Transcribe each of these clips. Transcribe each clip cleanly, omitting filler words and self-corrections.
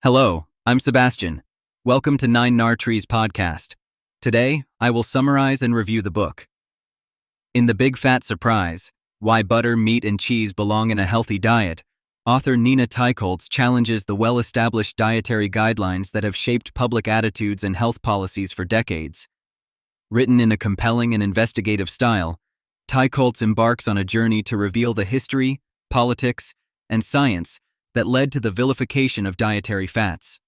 Hello, I'm Sebastian. Welcome to Nine Nar Trees podcast. Today, I will summarize and review the book. In The Big Fat Surprise, Why Butter, Meat, and Cheese Belong in a Healthy Diet, author Nina Teicholz challenges the well-established dietary guidelines that have shaped public attitudes and health policies for decades. Written in a compelling and investigative style, Teicholz embarks on a journey to reveal the history, politics, and science that led to the vilification of dietary fats.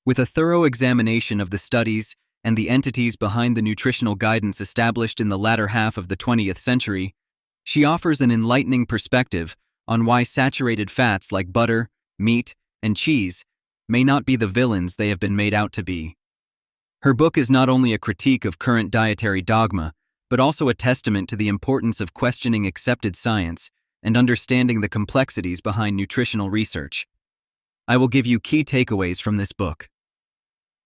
With a thorough examination of the studies and the entities behind the nutritional guidance established in the latter half of the 20th century, she offers an enlightening perspective on why saturated fats like butter, meat, and cheese may not be the villains they have been made out to be. Her book is not only a critique of current dietary dogma, but also a testament to the importance of questioning accepted science and understanding the complexities behind nutritional research. I will give you key takeaways from this book.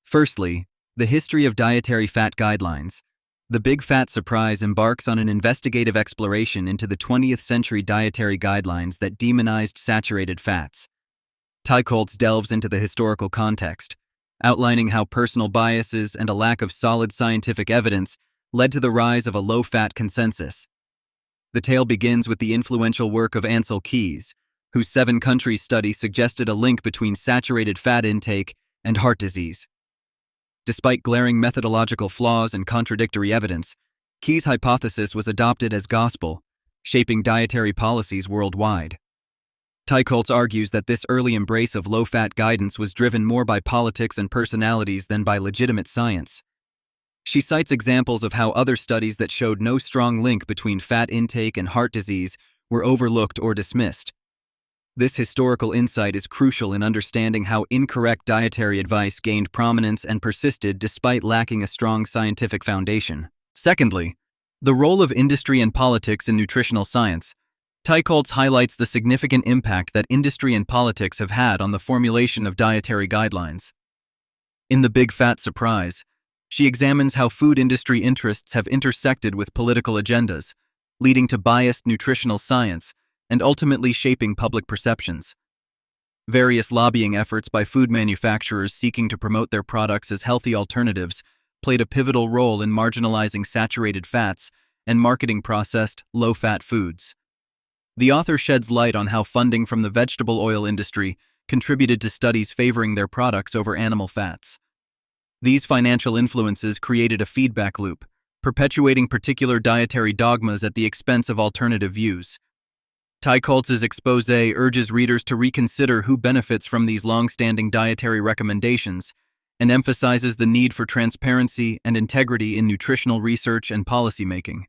Firstly, the history of dietary fat guidelines. The Big Fat Surprise embarks on an investigative exploration into the 20th century dietary guidelines that demonized saturated fats. Teicholz delves into the historical context, outlining how personal biases and a lack of solid scientific evidence led to the rise of a low-fat consensus. The tale begins with the influential work of Ancel Keys, whose 7-country study suggested a link between saturated fat intake and heart disease. Despite glaring methodological flaws and contradictory evidence, Keys' hypothesis was adopted as gospel, shaping dietary policies worldwide. Teicholz argues that this early embrace of low-fat guidance was driven more by politics and personalities than by legitimate science. She cites examples of how other studies that showed no strong link between fat intake and heart disease were overlooked or dismissed. This historical insight is crucial in understanding how incorrect dietary advice gained prominence and persisted despite lacking a strong scientific foundation. Secondly, the role of industry and politics in nutritional science. Teicholz highlights the significant impact that industry and politics have had on the formulation of dietary guidelines. In The Big Fat Surprise, she examines how food industry interests have intersected with political agendas, leading to biased nutritional science and ultimately shaping public perceptions. Various lobbying efforts by food manufacturers seeking to promote their products as healthy alternatives played a pivotal role in marginalizing saturated fats and marketing processed, low-fat foods. The author sheds light on how funding from the vegetable oil industry contributed to studies favoring their products over animal fats. These financial influences created a feedback loop, perpetuating particular dietary dogmas at the expense of alternative views. Teicholz's expose urges readers to reconsider who benefits from these long-standing dietary recommendations and emphasizes the need for transparency and integrity in nutritional research and policymaking.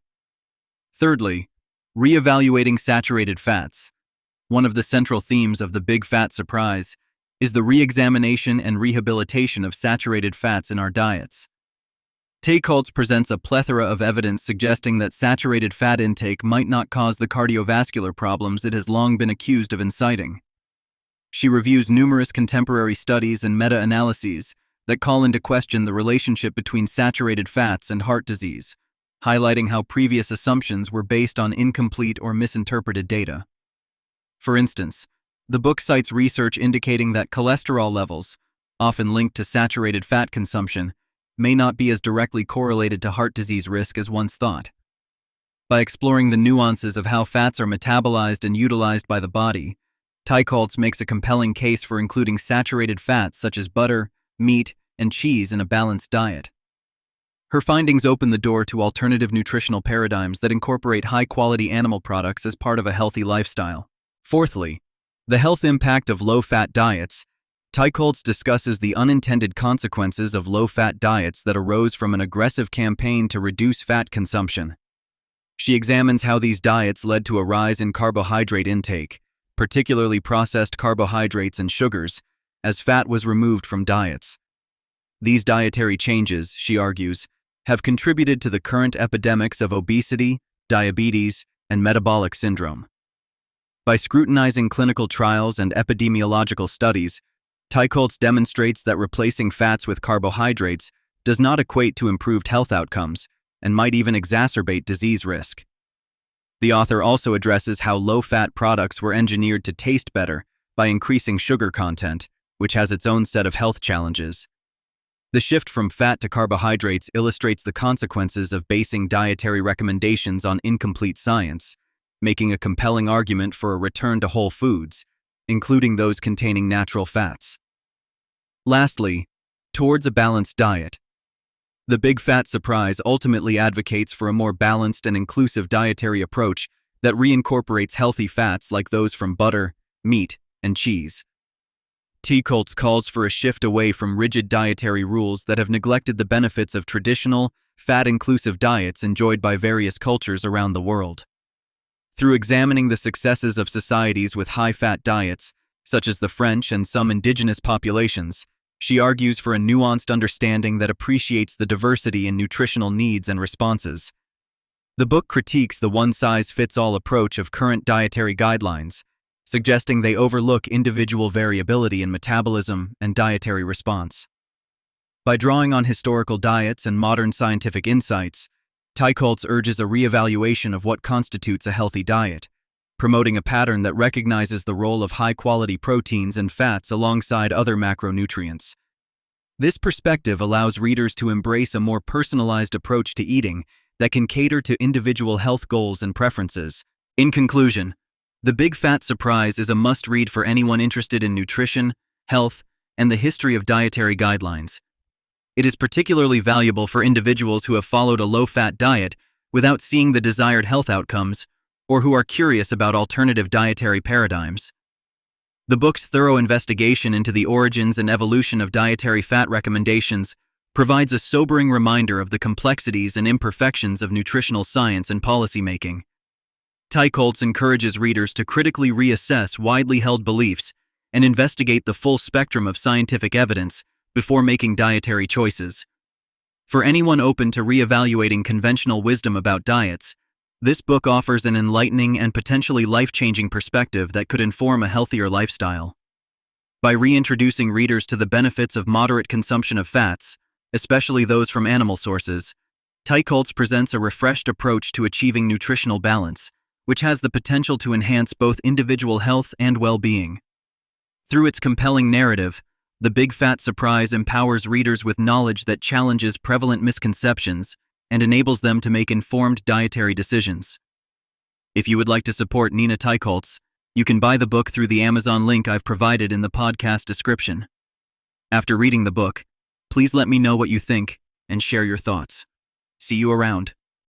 Thirdly, reevaluating saturated fats. One of the central themes of The Big Fat Surprise is the re-examination and rehabilitation of saturated fats in our diets. Teicholz presents a plethora of evidence suggesting that saturated fat intake might not cause the cardiovascular problems it has long been accused of inciting. She reviews numerous contemporary studies and meta-analyses that call into question the relationship between saturated fats and heart disease, highlighting how previous assumptions were based on incomplete or misinterpreted data. For instance, the book cites research indicating that cholesterol levels, often linked to saturated fat consumption, may not be as directly correlated to heart disease risk as once thought. By exploring the nuances of how fats are metabolized and utilized by the body, Teicholz makes a compelling case for including saturated fats such as butter, meat, and cheese in a balanced diet. Her findings open the door to alternative nutritional paradigms that incorporate high-quality animal products as part of a healthy lifestyle. Fourthly, the health impact of low-fat diets. Teicholz discusses the unintended consequences of low-fat diets that arose from an aggressive campaign to reduce fat consumption. She examines how these diets led to a rise in carbohydrate intake, particularly processed carbohydrates and sugars, as fat was removed from diets. These dietary changes, she argues, have contributed to the current epidemics of obesity, diabetes, and metabolic syndrome. By scrutinizing clinical trials and epidemiological studies, Teicholz demonstrates that replacing fats with carbohydrates does not equate to improved health outcomes and might even exacerbate disease risk. The author also addresses how low-fat products were engineered to taste better by increasing sugar content, which has its own set of health challenges. The shift from fat to carbohydrates illustrates the consequences of basing dietary recommendations on incomplete science, making a compelling argument for a return to whole foods, including those containing natural fats. Lastly, towards a balanced diet. The Big Fat Surprise ultimately advocates for a more balanced and inclusive dietary approach that reincorporates healthy fats like those from butter, meat, and cheese. Teacults calls for a shift away from rigid dietary rules that have neglected the benefits of traditional, fat-inclusive diets enjoyed by various cultures around the world. Through examining the successes of societies with high-fat diets, such as the French and some indigenous populations, she argues for a nuanced understanding that appreciates the diversity in nutritional needs and responses. The book critiques the one-size-fits-all approach of current dietary guidelines, suggesting they overlook individual variability in metabolism and dietary response. By drawing on historical diets and modern scientific insights, Teacults urges a reevaluation of what constitutes a healthy diet, promoting a pattern that recognizes the role of high-quality proteins and fats alongside other macronutrients. This perspective allows readers to embrace a more personalized approach to eating that can cater to individual health goals and preferences. In conclusion, The Big Fat Surprise is a must-read for anyone interested in nutrition, health, and the history of dietary guidelines. It is particularly valuable for individuals who have followed a low-fat diet without seeing the desired health outcomes, or who are curious about alternative dietary paradigms. The book's thorough investigation into the origins and evolution of dietary fat recommendations provides a sobering reminder of the complexities and imperfections of nutritional science and policymaking. Teacults encourages readers to critically reassess widely held beliefs and investigate the full spectrum of scientific evidence before making dietary choices. For anyone open to reevaluating conventional wisdom about diets, this book offers an enlightening and potentially life-changing perspective that could inform a healthier lifestyle. By reintroducing readers to the benefits of moderate consumption of fats, especially those from animal sources, Teacults presents a refreshed approach to achieving nutritional balance, which has the potential to enhance both individual health and well-being. Through its compelling narrative, The Big Fat Surprise empowers readers with knowledge that challenges prevalent misconceptions and enables them to make informed dietary decisions. If you would like to support Nina Teacults, you can buy the book through the Amazon link I've provided in the podcast description. After reading the book, please let me know what you think and share your thoughts. See you around.